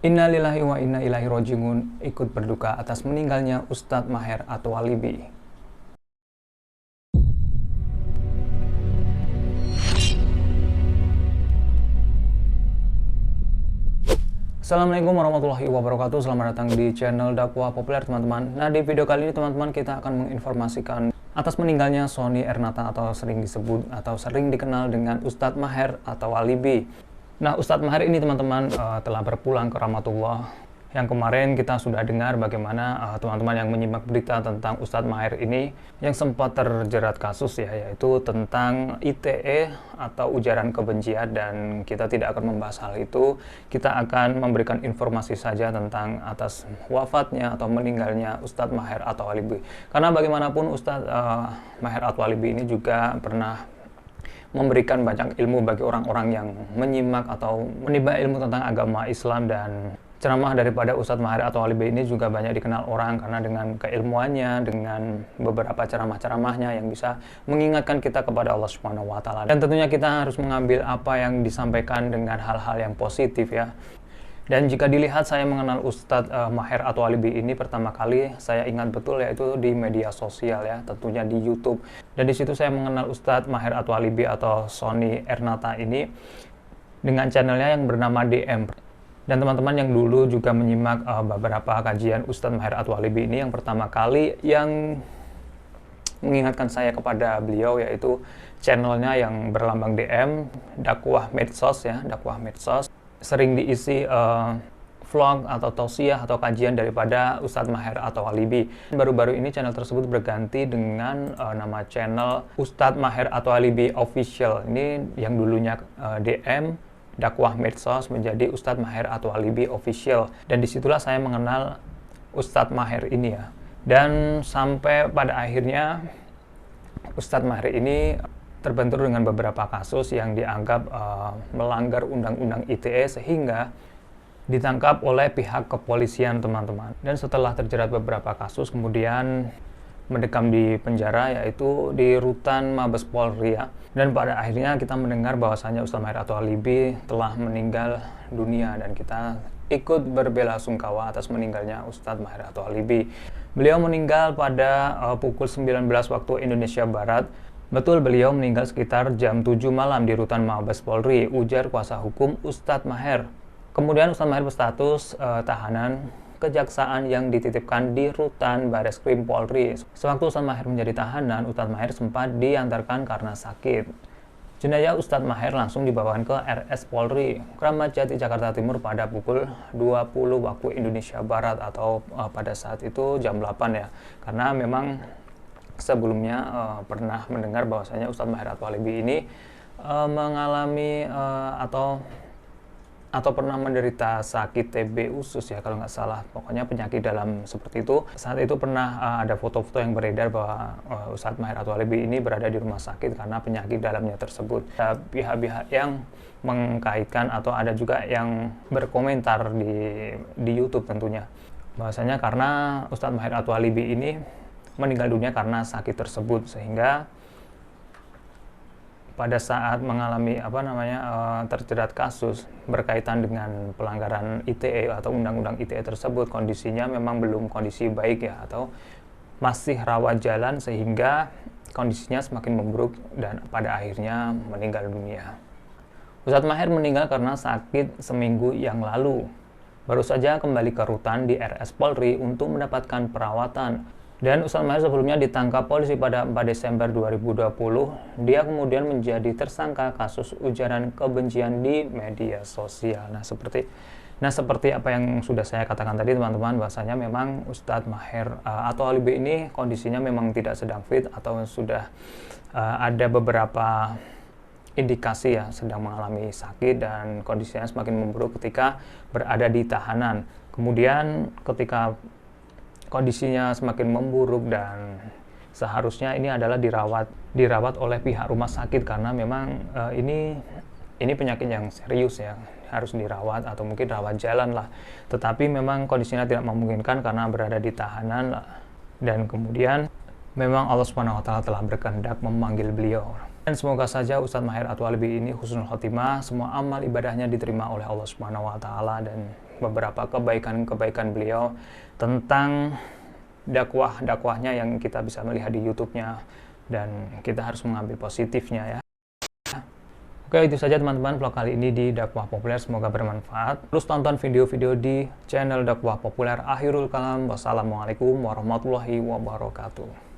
Innalillahi wa inna ilaihi rojiun, ikut berduka atas meninggalnya Ustadz Maher At-Thalibi. Assalamualaikum warahmatullahi wabarakatuh. Selamat datang di channel dakwah populer, teman-teman. Nah, di video kali ini teman-teman kita akan menginformasikan atas meninggalnya Sony Ernata atau sering disebut atau sering dikenal dengan Ustadz Maher At-Thalibi. Nah, Ustadz Maher ini teman-teman telah berpulang ke rahmatullah. Yang kemarin kita sudah dengar bagaimana teman-teman yang menyimak berita tentang Ustadz Maher ini yang sempat terjerat kasus ya, yaitu tentang ITE atau ujaran kebencian, dan kita tidak akan membahas hal itu. Kita akan memberikan informasi saja tentang atas wafatnya atau meninggalnya Ustadz Maher At-Thalibi. Karena bagaimanapun Ustadz Maher At-Thalibi ini juga pernah memberikan banyak ilmu bagi orang-orang yang menyimak atau menimba ilmu tentang agama Islam, dan ceramah daripada Ustadz Maher At-Thalibi ini juga banyak dikenal orang karena dengan keilmuannya, dengan beberapa ceramah-ceramahnya yang bisa mengingatkan kita kepada Allah Subhanahu wa Ta'ala. Dan tentunya kita harus mengambil apa yang disampaikan dengan hal-hal yang positif ya. Dan jika dilihat, saya mengenal Ustadz Maher At-Thalibi ini pertama kali saya ingat betul yaitu di media sosial ya, tentunya di YouTube. Dan di situ saya mengenal Ustadz Maher At-Thalibi atau Sony Ernata ini dengan channelnya yang bernama DM. Dan teman-teman yang dulu juga menyimak beberapa kajian Ustadz Maher At-Thalibi ini, yang pertama kali yang mengingatkan saya kepada beliau yaitu channelnya yang berlambang DM, dakwah medsos ya, dakwah medsos. Sering diisi vlog atau tausiah atau kajian daripada Ustadz Maher At-Thalibi. Baru-baru ini channel tersebut berganti dengan nama channel Ustadz Maher At-Thalibi Official. Ini yang dulunya DM, dakwah medsos, menjadi Ustadz Maher At-Thalibi Official. Dan disitulah saya mengenal Ustadz Maher ini ya. Dan sampai pada akhirnya Ustadz Maher ini terbentur dengan beberapa kasus yang dianggap melanggar undang-undang ITE sehingga ditangkap oleh pihak kepolisian, teman-teman. Dan setelah terjerat beberapa kasus, kemudian mendekam di penjara, yaitu di Rutan Mabes Polri ya. Dan pada akhirnya kita mendengar bahwasanya Ustadz Maher At-Thalibi telah meninggal dunia, dan kita ikut berbelasungkawa atas meninggalnya Ustadz Maher At-Thalibi. Beliau meninggal pada pukul 19 waktu Indonesia Barat. Betul, beliau meninggal sekitar jam 7 malam di Rutan Mabes Polri, ujar kuasa hukum Ustadz Maher. Kemudian Ustadz Maher berstatus tahanan kejaksaan yang dititipkan di Rutan Bareskrim Polri. Sewaktu Ustadz Maher menjadi tahanan, Ustadz Maher sempat diantarkan karena sakit. Jenazah Ustadz Maher langsung dibawa ke RS Polri, Kramat Jati, Jakarta Timur pada pukul 20 waktu Indonesia Barat, atau pada saat itu jam 8 ya. Karena memang sebelumnya pernah mendengar bahwasanya Ustadz Maher At-Thalibi ini mengalami atau pernah menderita sakit TB usus ya kalau nggak salah, pokoknya penyakit dalam seperti itu. Saat itu pernah ada foto-foto yang beredar bahwa Ustadz Maher At-Thalibi ini berada di rumah sakit karena penyakit dalamnya tersebut. Ada pihak-pihak yang mengkaitkan atau ada juga yang berkomentar di YouTube tentunya bahwasanya karena Ustadz Maher At-Thalibi ini meninggal dunia karena sakit tersebut, sehingga pada saat mengalami terjerat kasus berkaitan dengan pelanggaran ITE atau undang-undang ITE tersebut, kondisinya memang belum kondisi baik ya, atau masih rawat jalan, sehingga kondisinya semakin memburuk dan pada akhirnya meninggal dunia. Ustadz Maher meninggal karena sakit seminggu yang lalu. Baru saja kembali ke rutan di RS Polri untuk mendapatkan perawatan. Dan Ustadz Maher sebelumnya ditangkap polisi pada 4 Desember 2020. Dia kemudian menjadi tersangka kasus ujaran kebencian di media sosial. Nah, seperti apa yang sudah saya katakan tadi, teman-teman, bahwasanya memang Ustadz Maher At-Thalibi ini kondisinya memang tidak sedang fit, atau sudah ada beberapa indikasi ya sedang mengalami sakit dan kondisinya semakin memburuk ketika berada di tahanan. Kemudian ketika kondisinya semakin memburuk dan seharusnya ini adalah dirawat oleh pihak rumah sakit, karena memang ini penyakit yang serius ya, harus dirawat atau mungkin rawat jalan lah. Tetapi memang kondisinya tidak memungkinkan karena berada di tahanan, dan kemudian memang Allah Subhanahu wa Ta'ala telah berkehendak memanggil beliau. Dan semoga saja Ustadz Maher At-Thalibi ini husnul khotimah, semua amal ibadahnya diterima oleh Allah Subhanahu wa Ta'ala, dan beberapa kebaikan-kebaikan beliau tentang dakwahnya yang kita bisa melihat di YouTube-nya, dan kita harus mengambil positifnya ya. Oke, itu saja teman-teman vlog kali ini di Dakwah Populer, semoga bermanfaat. Terus tonton video-video di channel Dakwah Populer. Akhirul kalam, wassalamualaikum warahmatullahi wabarakatuh.